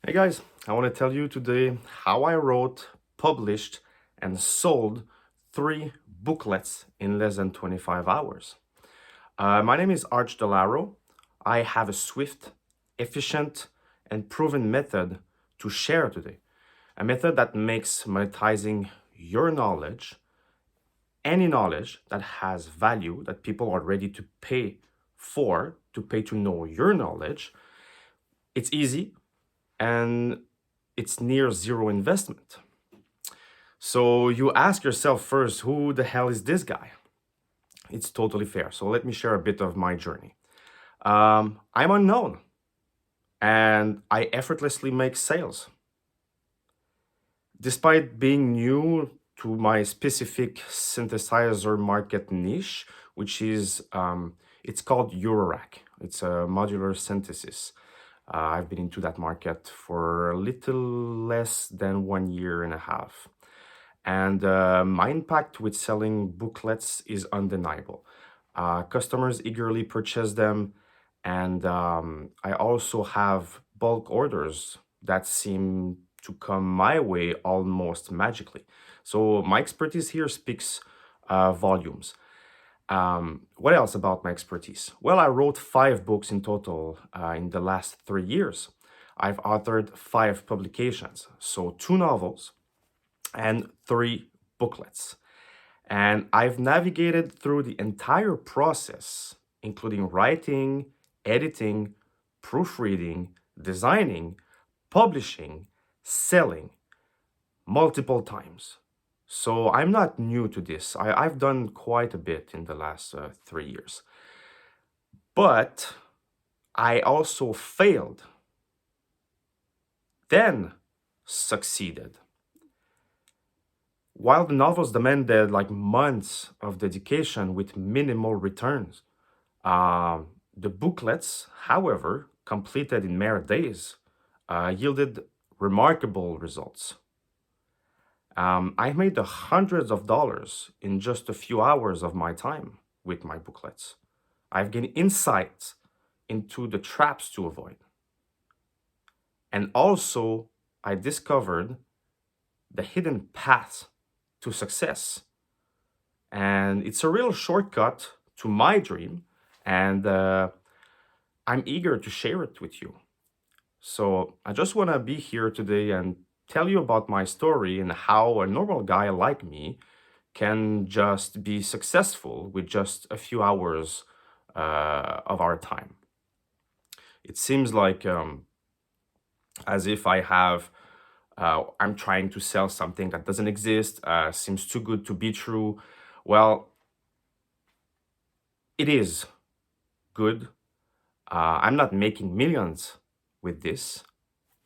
Hey guys, I want to tell you today how I wrote, published, and sold 3 booklets in less than 25 hours. My name is Arch Delaro. I have a swift, efficient, and proven method to share today. A method that makes monetizing your knowledge, any knowledge that has value that people are ready to pay for, to pay to know your knowledge, it's easy and it's near zero investment. So you ask yourself first, who the hell is this guy? It's totally fair. So let me share a bit of my journey. I'm unknown and I effortlessly make sales. Despite being new to my specific synthesizer market niche, which is, it's called Eurorack. It's a modular synthesis. I've been into that market for a little less than 1 year and a half. And my impact with selling booklets is undeniable. Customers eagerly purchase them, and I also have bulk orders that seem to come my way almost magically. So my expertise here speaks volumes. What else about my expertise? Well, I wrote 5 books in total in the last 3 years. I've authored 5 publications, so 2 novels and 3 booklets. And I've navigated through the entire process, including writing, editing, proofreading, designing, publishing, selling multiple times. So I'm not new to this. I've done quite a bit in the last 3 years. But I also failed, then succeeded. While the novels demanded like months of dedication with minimal returns, the booklets, however, completed in mere days, yielded remarkable results. I made the hundreds of dollars in just a few hours of my time with my booklets. I've gained insights into the traps to avoid. And also, I discovered the hidden paths to success. And it's a real shortcut to my dream. And I'm eager to share it with you. So I just want to be here today and tell you about my story and how a normal guy like me can just be successful with just a few hours of our time. It seems like as if I'm trying to sell something that doesn't exist, seems too good to be true. Well, it is good. I'm not making millions with this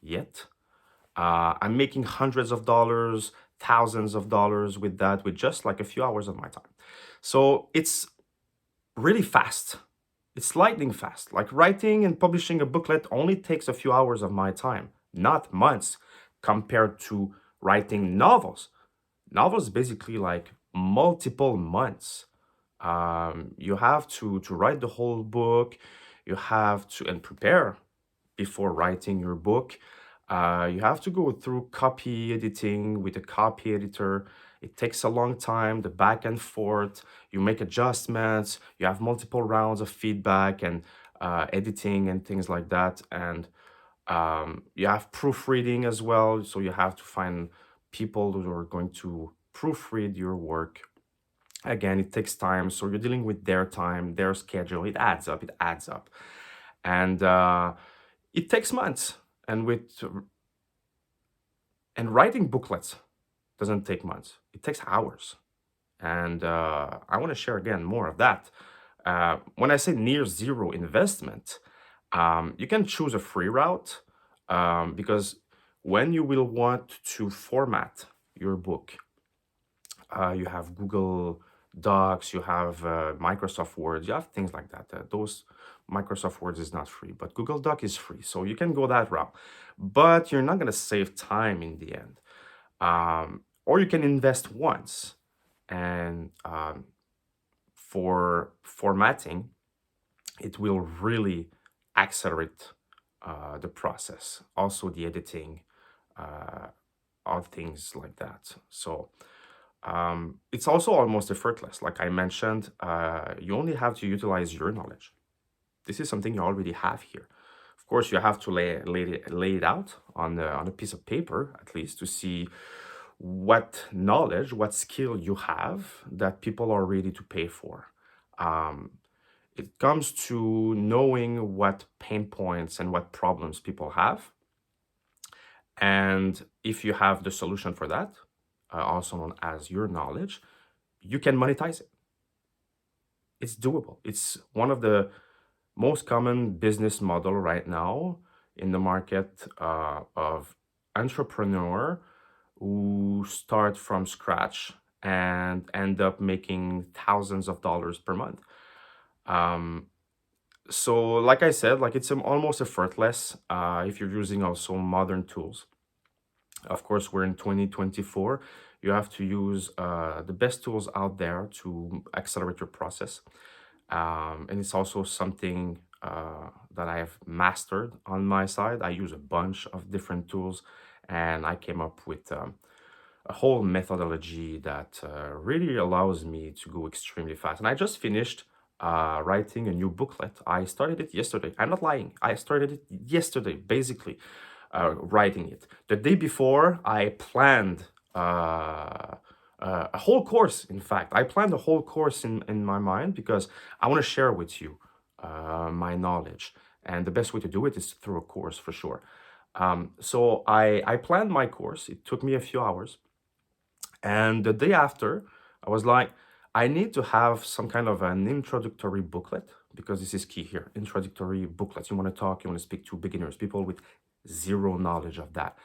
yet. I'm making hundreds of dollars, thousands of dollars with that, with just like a few hours of my time. So it's really fast. It's lightning fast. Like writing and publishing a booklet only takes a few hours of my time, not months, compared to writing novels. Novels basically like multiple months. You have to write the whole book. You have to and prepare before writing your book. You have to go through copy editing with a copy editor. It takes a long time, the back and forth. You make adjustments. You have multiple rounds of feedback and editing and things like that. And you have proofreading as well. So you have to find people who are going to proofread your work. Again, it takes time. So you're dealing with their time, their schedule. It adds up. It adds up. And it takes months. And writing booklets doesn't take months. It takes hours. And I want to share again more of that. When I say near zero investment, you can choose a free route because when you will want to format your book, you have Google Docs, you have Microsoft Word, you have things like that. Those Microsoft Words is not free, but Google Doc is free. So you can go that route. But you're not going to save time in the end. Or you can invest once. And for formatting, it will really accelerate the process, also the editing, uh, all things like that. So it's also almost effortless. Like I mentioned, you only have to utilize your knowledge. This is something you already have here. Of course, you have to lay it out on a piece of paper, at least, to see what knowledge, what skill you have that people are ready to pay for. Um, it comes to knowing what pain points and what problems people have. And if you have the solution for that, also known as your knowledge, you can monetize it. It's doable. It's one of the most common business model right now in the market of entrepreneur who start from scratch and end up making thousands of dollars per month. Um, so, like I said, like it's almost effortless if you're using also modern tools. Of course, we're in 2024. You have to use the best tools out there to accelerate your process. And it's also something that I have mastered on my side. I use a bunch of different tools, and I came up with a whole methodology that really allows me to go extremely fast. And I just finished writing a new booklet. I started it yesterday. I'm not lying. I started it yesterday, basically, writing it. The day before, I planned a whole course. In fact, I planned a whole course in my mind because I want to share with you my knowledge. And the best way to do it is through a course for sure. So I planned my course. It took me a few hours. And the day after, I was like, I need to have some kind of an introductory booklet because this is key here. Introductory booklets. You want to talk, you want to speak to beginners, people with zero knowledge of that.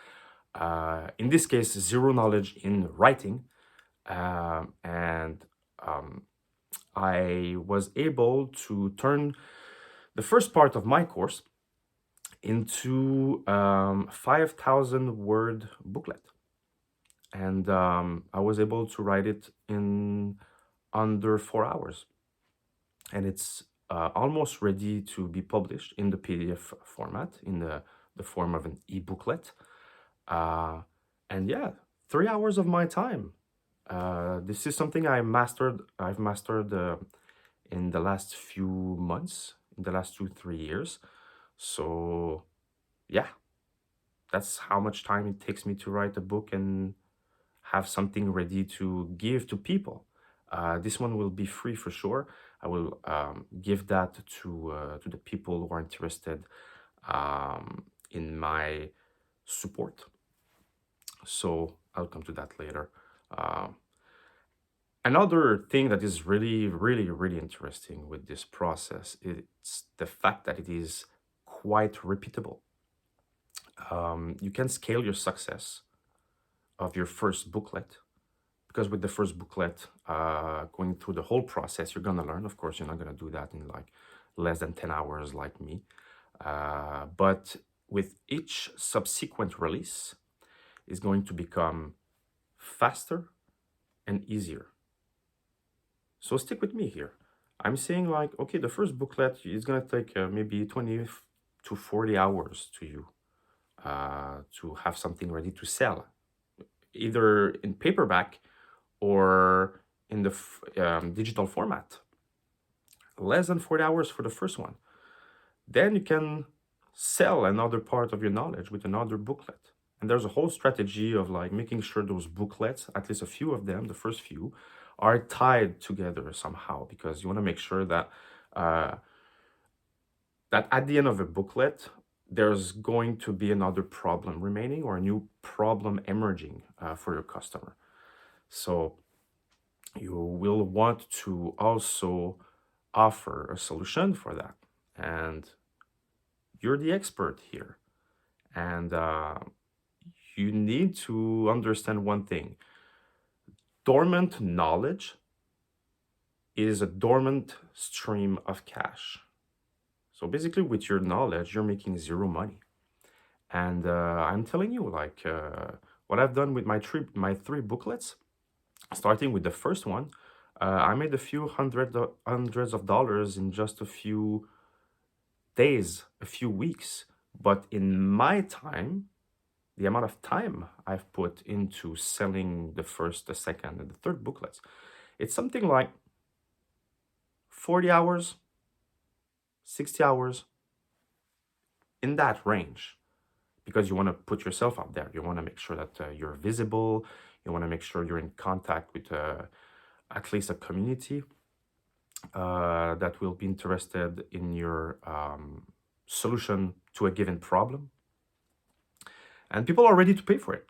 In this case, zero knowledge in writing. And I was able to turn the first part of my course into 5,000 word booklet. And I was able to write it in under 4 hours. And it's almost ready to be published in the PDF format, in the form of an e-booklet. Uh, and yeah, 3 hours of my time. This is something I've mastered in the last few months, in the last 2, 3 years. So yeah, that's how much time it takes me to write a book and have something ready to give to people. This one will be free for sure. I will give that to the people who are interested in my support. So I'll come to that later. Uh, Another thing that is really, really, really interesting with this process is the fact that it is quite repeatable. You can scale your success of your first booklet because with the first booklet, going through the whole process, you're gonna learn. Of course, you're not gonna do that in like less than 10 hours like me. But with each subsequent release, is going to become faster and easier. So stick with me here. I'm saying like, okay, the first booklet is gonna take maybe 20 to 40 hours to you to have something ready to sell, either in paperback or in the digital format. Less than 40 hours for the first one. Then you can sell another part of your knowledge with another booklet. And there's a whole strategy of like making sure those booklets, at least a few of them, the first few, are tied together somehow because you want to make sure that that at the end of a booklet, there's going to be another problem remaining or a new problem emerging for your customer. So you will want to also offer a solution for that. And you're the expert here. And you need to understand one thing: dormant knowledge is a dormant stream of cash. So basically, with your knowledge, you're making zero money. And I'm telling you, like, what I've done with my three booklets, starting with the first one, I made a few hundreds of dollars in just a few days, a few weeks, But in my time, the amount of time I've put into selling the first, the second, and the third booklets, it's something like 40 hours, 60 hours, in that range, because you want to put yourself out there. You want to make sure that you're visible. You want to make sure you're in contact with at least a community that will be interested in your solution to a given problem. And people are ready to pay for it.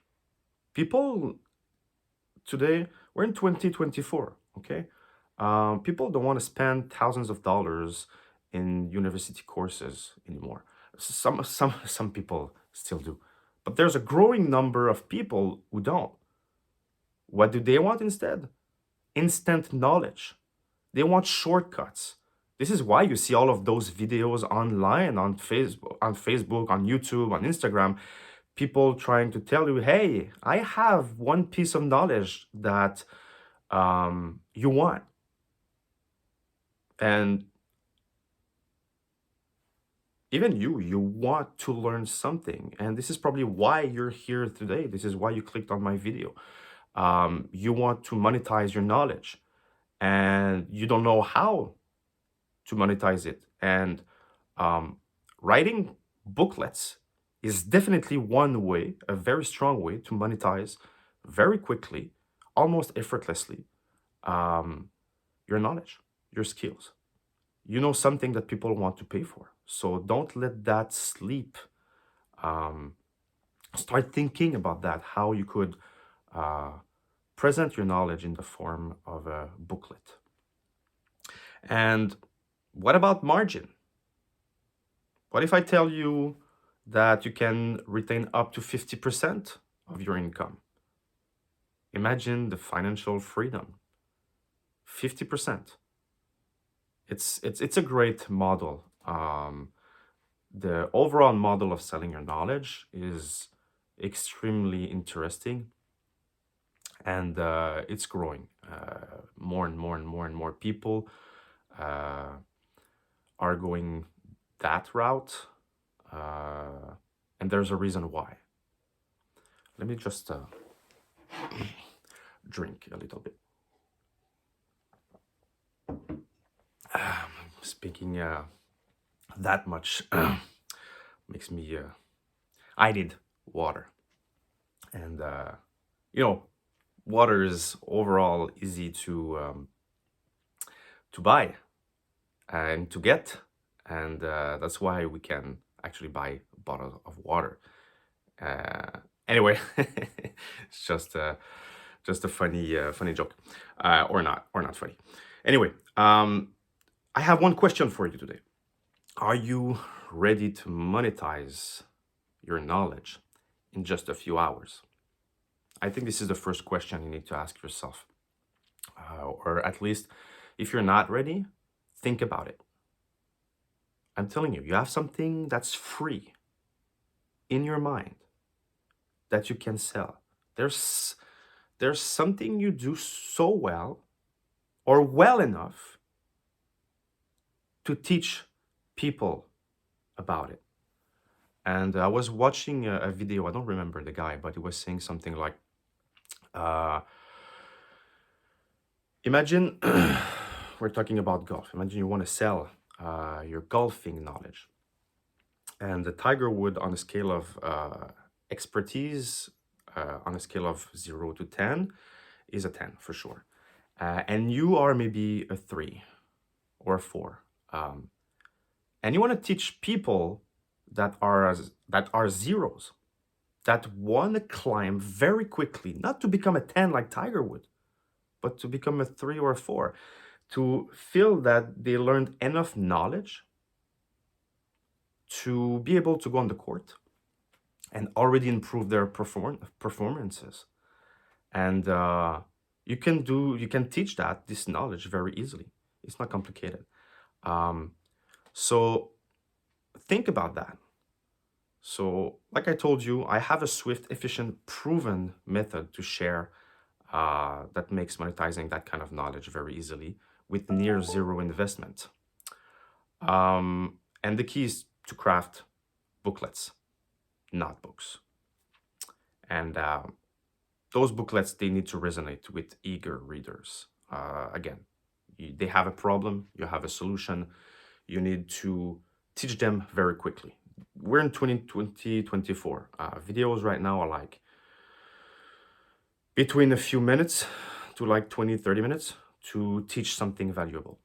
People today, we're in 2024, okay? People don't want to spend thousands of dollars in university courses anymore. Some people still do, but there's a growing number of people who don't. What do they want instead? Instant knowledge. They want shortcuts. This is why you see all of those videos online on YouTube, on Instagram, people trying to tell you, "Hey, I have one piece of knowledge that you want," and even you want to learn something, and this is probably why you're here today. This is why you clicked on my video. You want to monetize your knowledge, and you don't know how to monetize it. And um, writing booklets is definitely one way, a very strong way to monetize very quickly, almost effortlessly, um, your knowledge, your skills. You know something that people want to pay for. So don't let that sleep. Um, Start thinking about that, how you could uh, present your knowledge in the form of a booklet. And what about margin? What if I tell you that you can retain up to 50% of your income? Imagine the financial freedom. 50%. It's a great model. The overall model of selling your knowledge is extremely interesting, and it's growing. More and more and more and more people uh, are going that route, uh, and there's a reason why. Let me just drink a little bit. Speaking that much makes me. I need water, and you know, water is overall easy to buy and to get, and that's why we can actually buy a bottle of water. Anyway, it's just a funny joke, or not funny. Anyway, I have one question for you today. Are you ready to monetize your knowledge in just a few hours? I think this is the first question you need to ask yourself. Or at least, if you're not ready, think about it. I'm telling you, you have something that's free in your mind that you can sell. There's something you do so well or well enough to teach people about it. And I was watching a video, I don't remember the guy, but he was saying something like, uh, imagine we're talking about golf. Imagine you want to sell your golfing knowledge. And the Tiger Wood on a scale of expertise, on a scale of 0 to 10, is a 10 for sure. And you are maybe a 3 or a 4. And you want to teach people that are zeros, that want to climb very quickly, not to become a 10 like Tiger Wood, but to become a 3 or a 4, to feel that they learned enough knowledge to be able to go on the court and already improve their performances. And you can teach this knowledge very easily. It's not complicated. Um, so think about that. So, like I told you, I have a swift, efficient, proven method to share that makes monetizing that kind of knowledge very easily with near zero investment. And the key is to craft booklets, not books. And those booklets, they need to resonate with eager readers. Again, they have a problem, you have a solution, you need to teach them very quickly. We're in 2024. Videos right now are like between a few minutes to like 20, 30 minutes to teach something valuable.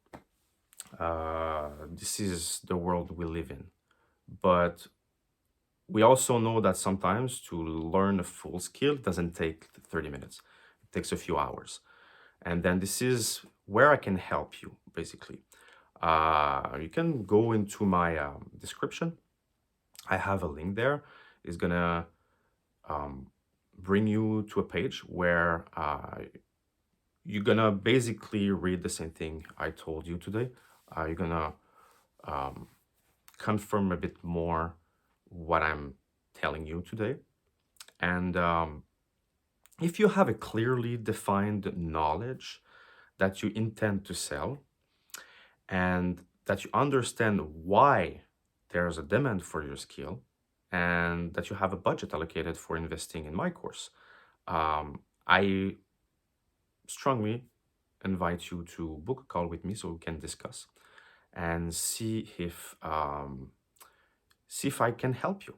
This is the world we live in. But we also know that sometimes to learn a full skill doesn't take 30 minutes, it takes a few hours. And then this is where I can help you, basically. You can go into my description. I have a link there. It's gonna um, bring you to a page where you're gonna basically read the same thing I told you today. You're gonna um, confirm a bit more what I'm telling you today. And if you have a clearly defined knowledge that you intend to sell and that you understand why there's a demand for your skill and that you have a budget allocated for investing in my course, I strongly invite you to book a call with me so we can discuss and see if I can help you.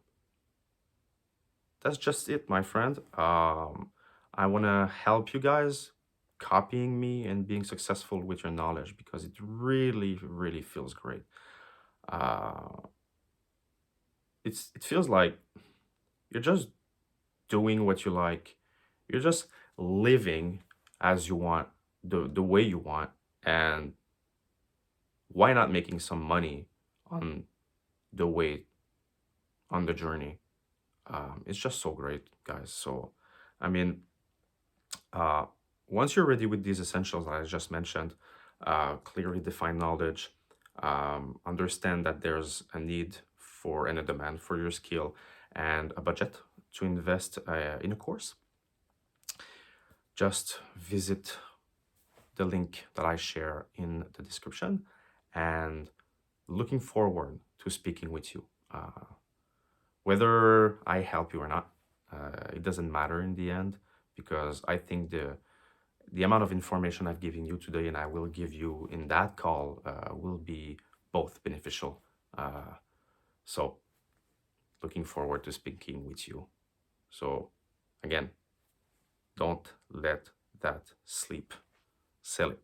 That's just it, my friend. I want to help you guys copying me and being successful with your knowledge because it really, really feels great. Uh, it feels like you're just doing what you like. You're just living as you want, the way you want, and why not making some money on the way, on the journey? It's just so great, guys. So, I mean, uh, once you're ready with these essentials that I just mentioned, clearly define knowledge, understand that there's a need for and a demand for your skill, and a budget to invest in a course, just visit the link that I share in the description and looking forward to speaking with you. Whether I help you or not, it doesn't matter in the end because I think the amount of information I've given you today and I will give you in that call will be both beneficial. So looking forward to speaking with you. So again, don't let that sleep. Sell it.